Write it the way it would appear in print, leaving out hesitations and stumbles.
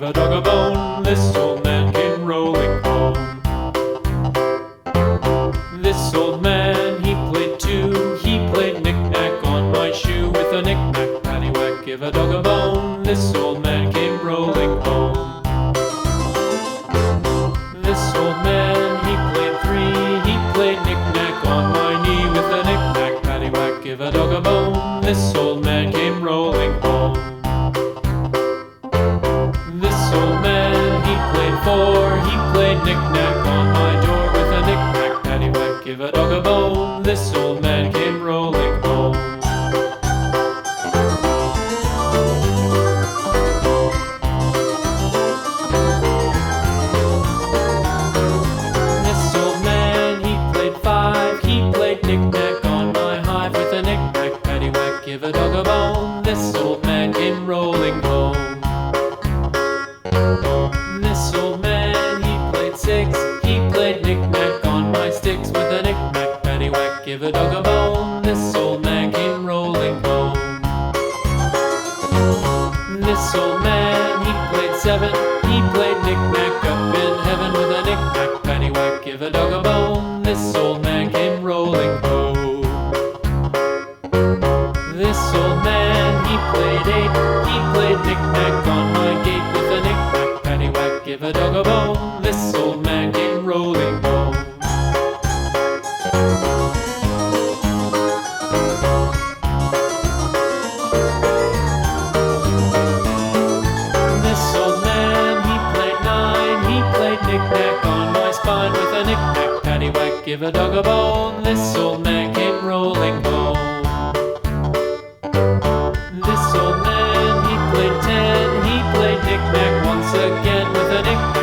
a dog a bone. This old man came rolling home. This old man, he played too. He played knick-knack on my shoe. With a knick-knack, paddywhack, give a dog a bone. This old man came rolling home. This old man, he played three. He played knick-knack on my knee. With a knick-knack, paddywhack, give a dog a bone. This old man came rolling home. This old man, he played four. He played knick-knack on my door. With a knick-knack, paddywhack, give a dog a bone. This old man came rolling home. This old man, he played five. He played knick-knack on my hive. With a knick-knack, paddywhack, give a dog a bone. This old man came rolling home. This old man, he played six. He played knick-knack on my sticks. With a knick-knack, paddywhack, give a dog a bone. This old man came rolling home. This old man, he played seven. He played knick-knack up in heaven. With a knick-knack, paddywhack, give a dog a bone. This old man came rolling home. This old man, he played eight. He played knick-knack on my gate. With a knick-knack, paddywhack, give a dog a bone. This old man came rolling home. This old man, he played nine. He played knick-knack on my spine. With a knick-knack, paddywhack, give a dog a bone. This old man came rolling home. This old man, he played ten. He played knick-knack once again. With a knick-knack,